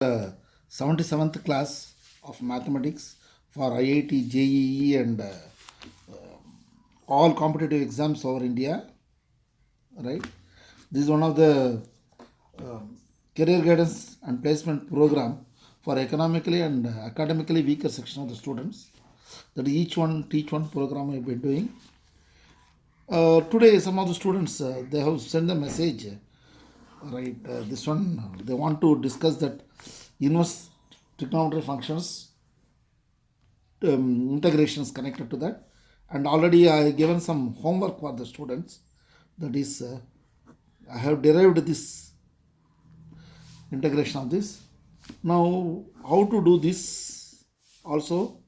The 77th class of mathematics for IIT, JEE and all competitive exams over India, right? This is one of the career guidance and placement program for economically and academically weaker section of the students. That each one teach one program I've been doing. Today, some of the students they have sent a message, right? This one they want to discuss that inverse trigonometry functions integrations connected to that, and already I given some homework for the students. That is, I have derived this integration of this. Now, how to do this also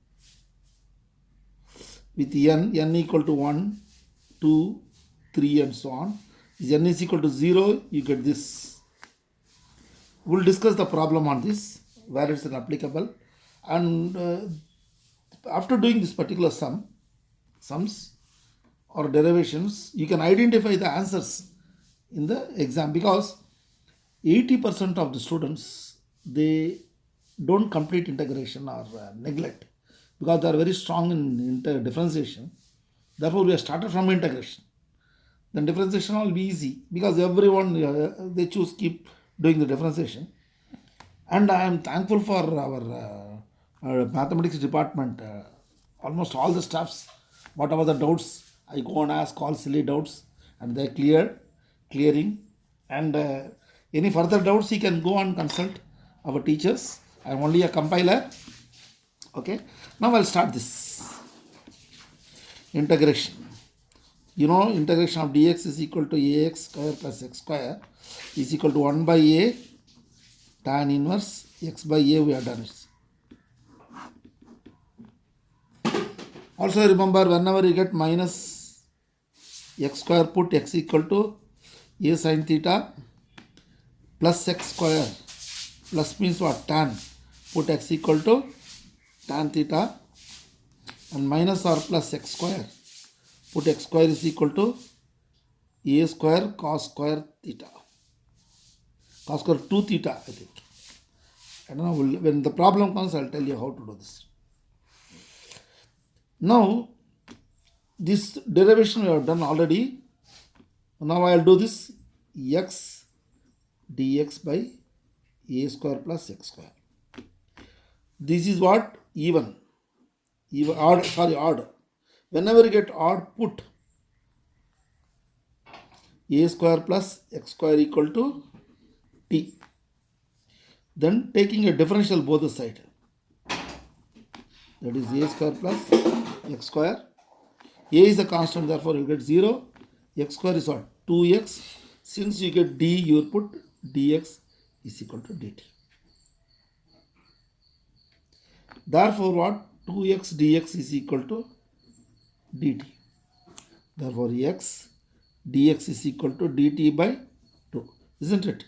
with n equal to 1, 2, 3 and so on. Is n is equal to 0, you get this. We'll discuss the problem on this, where it's applicable, and after doing this particular sums or derivations, you can identify the answers in the exam, because 80% of the students, they don't complete integration or neglect, because they are very strong in differentiation. Therefore, we have started from integration. Then differentiation will be easy, because everyone they choose keep doing the differentiation. And I am thankful for our mathematics department. Almost all the staffs, whatever the doubts, I go and ask all silly doubts, and they clearing. And any further doubts, you can go and consult our teachers. I am only a compiler. Okay. Now I'll start this integration. You know, integration of dx is equal to ax square plus x square is equal to 1 by a tan inverse x by a. We have done it. Also remember, whenever you get minus x square, put x equal to a sin theta plus x square, plus means what? Tan. Put x equal to tan theta, and minus or plus x square, put x square is equal to a square cos square theta. Cos square 2 theta, I think. I don't know, when the problem comes, I'll tell you how to do this. Now, this derivation we have done already. Now I'll do this x dx by a square plus x square. This is what? Even odd. Whenever you get odd, put a square plus x square equal to t. Then taking a differential both the side. That is a square plus x square. A is a constant, therefore you get 0. X square is what? 2x. Since you get d, you put dx is equal to dt. Therefore what? 2x dx is equal to dt. Therefore x dx is equal to dt by 2. Isn't it?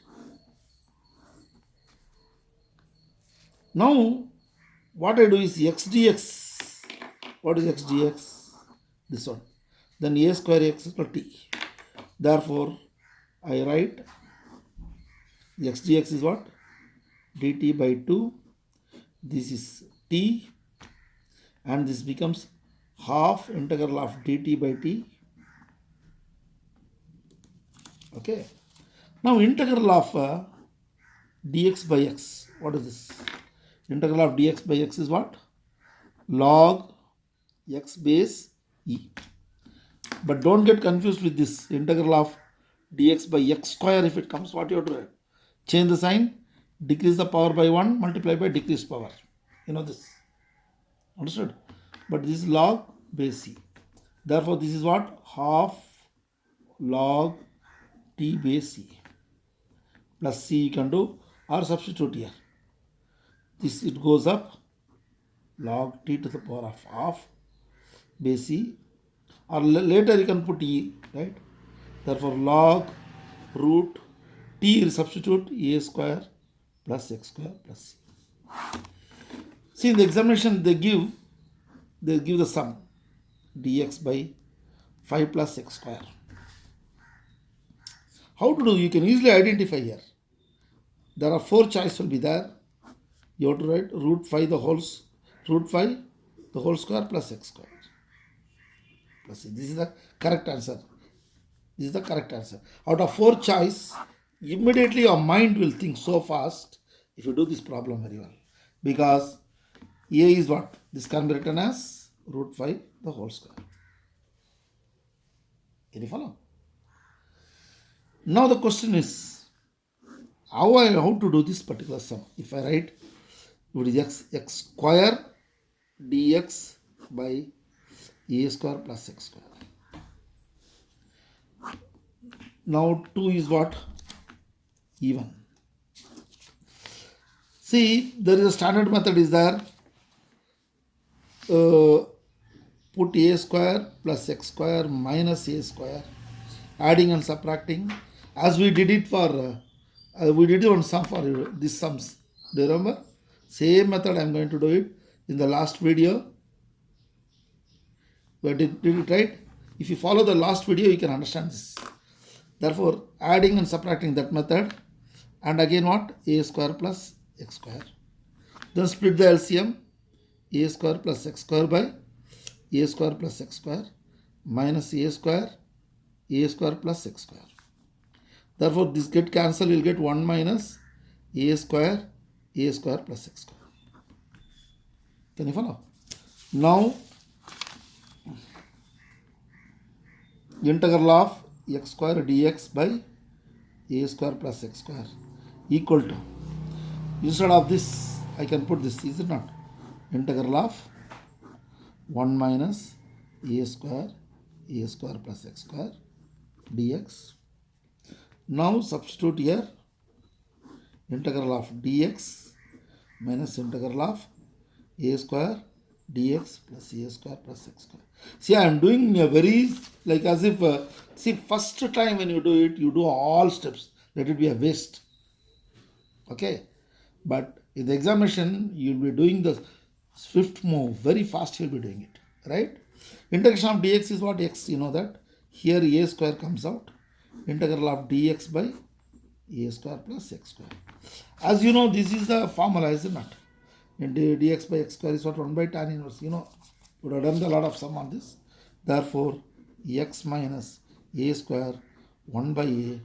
Now, what I do is x dx. What is x dx? This one. Then a square x equal to t. Therefore, I write x dx is what? dt by 2. This is t. And this becomes half integral of dt by t. Okay. Now, integral of dx by x. What is this? Integral of dx by x is what? Log x base e. But don't get confused with this integral of dx by x square. If it comes, what you have to write? Change the sign, decrease the power by 1, multiply by decreased power. You know this. Understood? But this is log base e. Therefore, this is what? Half log t base e. Plus c you can do, or substitute here. This it goes up, log t to the power of half base e, or later you can put e, right? Therefore log root t, substitute a square plus x square plus c. See, in the examination they give the sum dx by 5 plus x square. How to do? You can easily identify here. There are 4 choices will be there. You have to write root 5 the whole square plus x square. Plus this is the correct answer. This is the correct answer. Out of 4 choice, immediately your mind will think so fast if you do this problem very well. Because A is what? This can be written as root 5 the whole square. Can you follow? Now the question is, how to do this particular sum? If I write, it is x square dx by a square plus x square. Now 2 is what? Even. See, there is a standard method is there. Put a square plus x square minus a square, adding and subtracting, as we did it for we did it on sum for these sums. Do you remember? Same method I am going to do it in the last video. We did it right. If you follow the last video, you can understand this. Therefore, adding and subtracting that method, and again what? A square plus x square. Then split the LCM. A square plus x square by a square plus x square minus a square plus x square. Therefore, this get cancelled, you will get 1 minus a square plus x square. Can you follow? Now, integral of x square dx by a square plus x square equal to, instead of this, I can put this, is it not? Integral of 1 minus a square plus x square dx. Now substitute here integral of dx minus integral of a square dx plus a square plus x square. See, I am doing a very, like as if, see, first time when you do it, you do all steps. Let it be a waste. Okay. But in the examination, you will be doing the swift move. Very fast you will be doing it. Right? Integration of dx is what? X. You know that. Here a square comes out. Integral of dx by a square plus x square. As you know, this is the formula, is it not? And dx by x square is what? 1 by tan inverse. You know, we would have done a lot of sum on this. Therefore, x minus a square 1 by a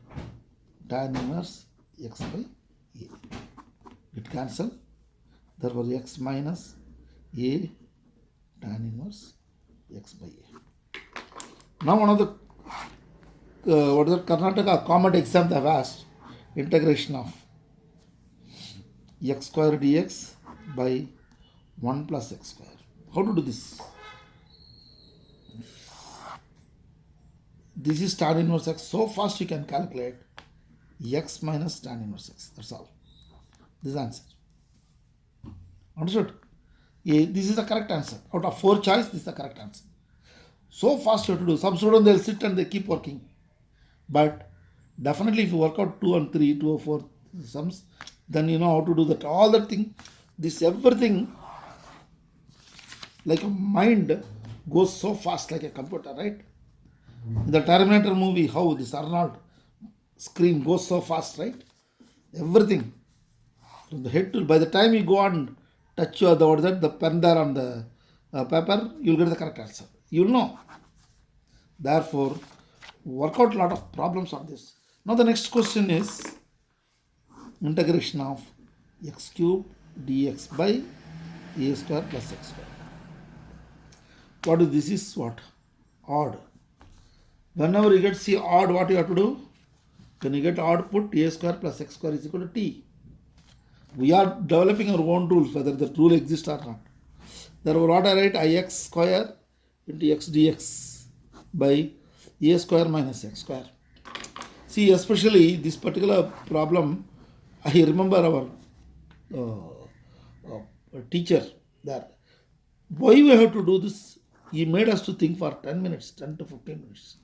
tan inverse x by a. It cancel. Therefore, x minus a tan inverse x by a. Now, one of the what is it? Karnataka common exam they have asked, integration of x square dx by 1 plus x square. How to do this? This is tan inverse x. So fast you can calculate x minus tan inverse x. That's all. This answer. Understood? Yeah, this is the correct answer. Out of 4 choice, this is the correct answer. So fast you have to do. Some students, they'll sit and they keep working. But definitely if you work out 2 and 3, 2 or 4 sums, then you know how to do that. All that thing, this everything, like a mind goes so fast like a computer, right? In the Terminator movie, how this Arnold screen goes so fast, right? Everything. From the head to, by the time you go and touch the pen there on the paper, you'll get the correct answer. You'll know. Therefore, work out a lot of problems on this. Now the next question is integration of x cube dx by a square plus x square. What is this? Is what? Odd. Whenever you get see odd, what you have to do? When you get odd, put a square plus x square is equal to t. We are developing our own rules, whether the rule exists or not. Therefore, what I write? Ix square into x dx by a square minus x square. See, especially this particular problem, I remember our teacher there. Why we have to do this? He made us to think for 10 minutes, 10 to 15 minutes.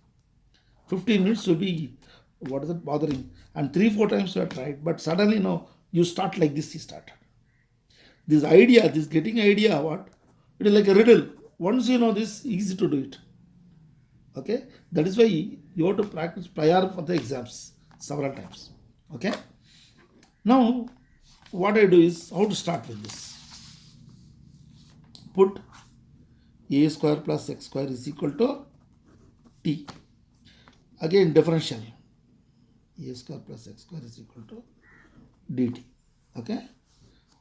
15 minutes will be, what is it, bothering? And 3-4 times we have tried, but suddenly, no, you start like this, he started. This idea, this getting idea, what? It is like a riddle. Once you know this, easy to do it. Okay? That is why you have to practice prior for the exams several times. Okay? Now, what I do is, how to start with this? Put a square plus x square is equal to t. Again differential. A square plus x square is equal to dt. Okay?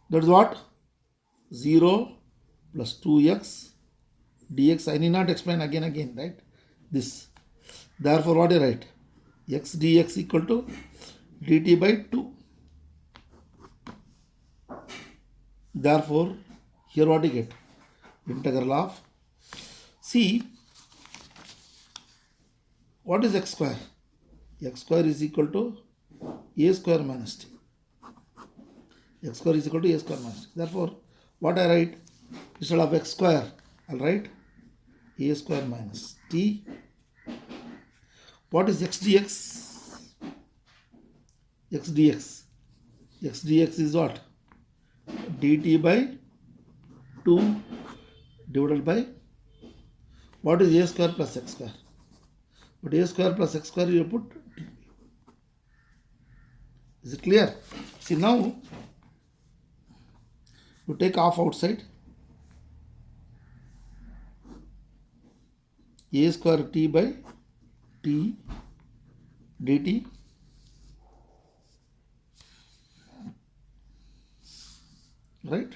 That is what? 0 plus 2x dx. I need not explain again, right? This. Therefore, what I write? X dx equal to dt by 2. Therefore, here what you get? Integral of, see, what is x square? X square is equal to a square minus t. X square is equal to a square minus t. Therefore, what I write? Instead of x square, I'll write a square minus t. What is x dx? X dx. X dx is what? dt by 2 divided by, what is a square plus x square? But a square plus x square you put t. Is it clear? See, now you take half outside. A square t by t dt right?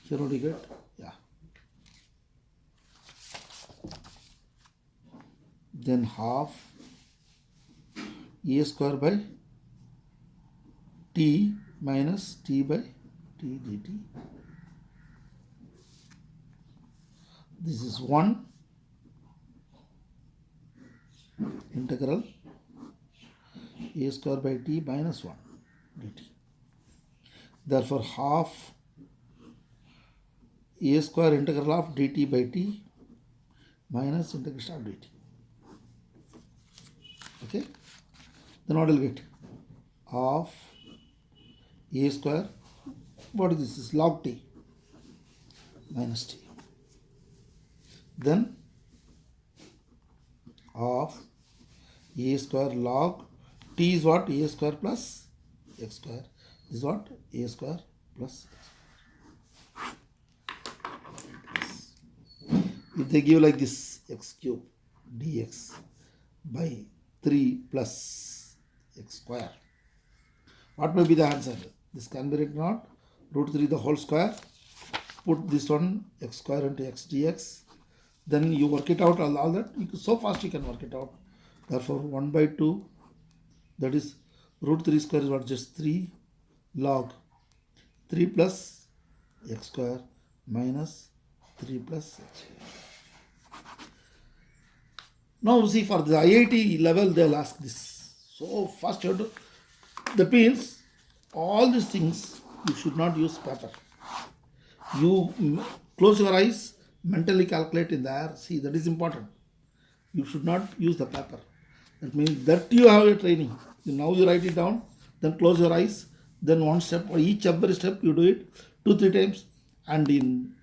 Here what do you get? Yeah. Then half a square by t minus t by t dt. This is 1 integral a square by t minus 1 dt. Therefore, half a square integral of dt by t minus integration of dt. Okay? Then what will get? Half a square, what is this? Is log t minus t. Then half a square log t is what? A square plus x square is what? A square plus x. If they give like this, x cube dx by 3 plus x square, what may be the answer? This can be written out root 3 the whole square. Put this one x square into x dx. Then you work it out, all that. So fast you can work it out. Therefore, 1 by 2, that is root 3 square is what? Just 3 log 3 plus x square minus 3 plus x square. Now see, for the IIT level they'll ask this. So fast you have to, that means all these things you should not use paper. You close your eyes, mentally calculate in there. See, that is important. You should not use the paper. That means that you have a training. Now you write it down, then close your eyes, then one step, or each every step you do it 2-3 times, and in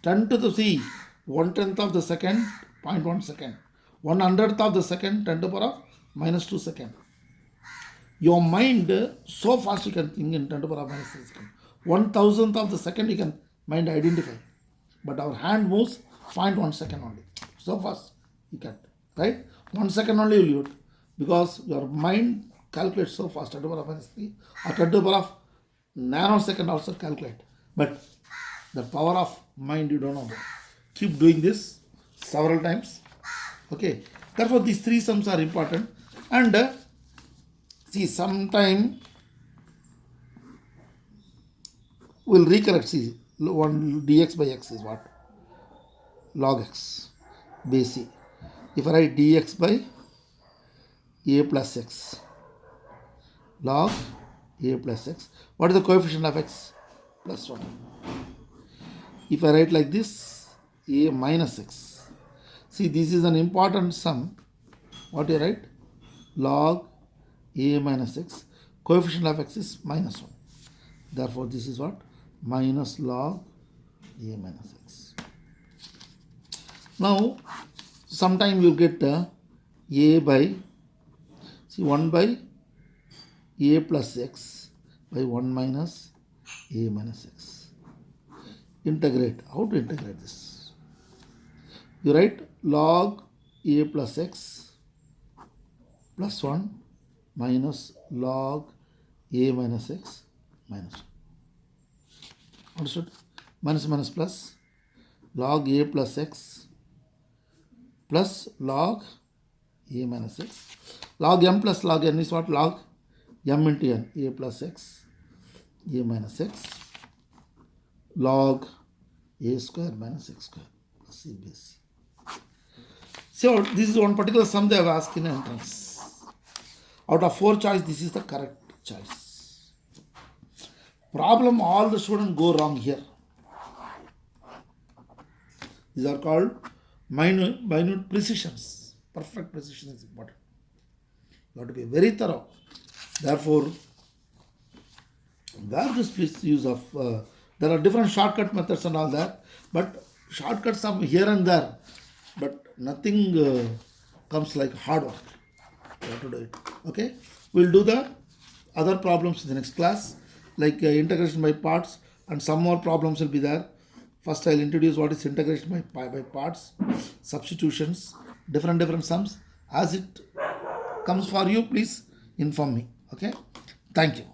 10 to the C, 1/10 of the second, 0.1 second, 1/100th of the second, 10 to the power of minus 2 second. Your mind so fast you can think in 10 to the power of minus 3 second. 1,000th of the second you can mind identify, but our hand moves 0.1 second only. So fast you can't, right? 1 second only you will do it, because your mind calculates so fast, 10 to the power of minus 3 or 10 to the power of nanosecond also calculate. But the power of mind you don't know. Keep doing this several times. Okay. Therefore, these 3 sums are important. And see, sometime we'll recollect. See, 1 dx by x is what? Log x base c. If I write dx by a plus x log a plus x, what is the coefficient of x? Plus 1. If I write like this, a minus x. See, this is an important sum. What do you write? Log a minus x. Coefficient of x is minus 1. Therefore, this is what? Minus log a minus x. Now, sometime you get a by, see, 1 by a plus x. by 1 minus a minus x. Integrate. How to integrate this? You write log a plus x plus 1 minus log a minus x minus 1. Understood? Minus minus plus log a plus x plus log a minus x. Log m plus log n is what? Log m into n. A plus x, a minus x, log a square minus x square plus c base c. So this is one particular sum they have asked in entrance. Out of 4 choice, this is the correct choice. Problem all the students go wrong here. These are called minute precisions. Perfect precision is important. You have to be very thorough. Therefore, where this use of there are different shortcut methods and all that, but shortcuts are here and there, but nothing comes like hard work. You have to do it. Okay, we'll do the other problems in the next class, like integration by parts, and some more problems will be there. First, I'll introduce what is integration by parts, substitutions, different sums. As it comes for you, please inform me. Okay, thank you.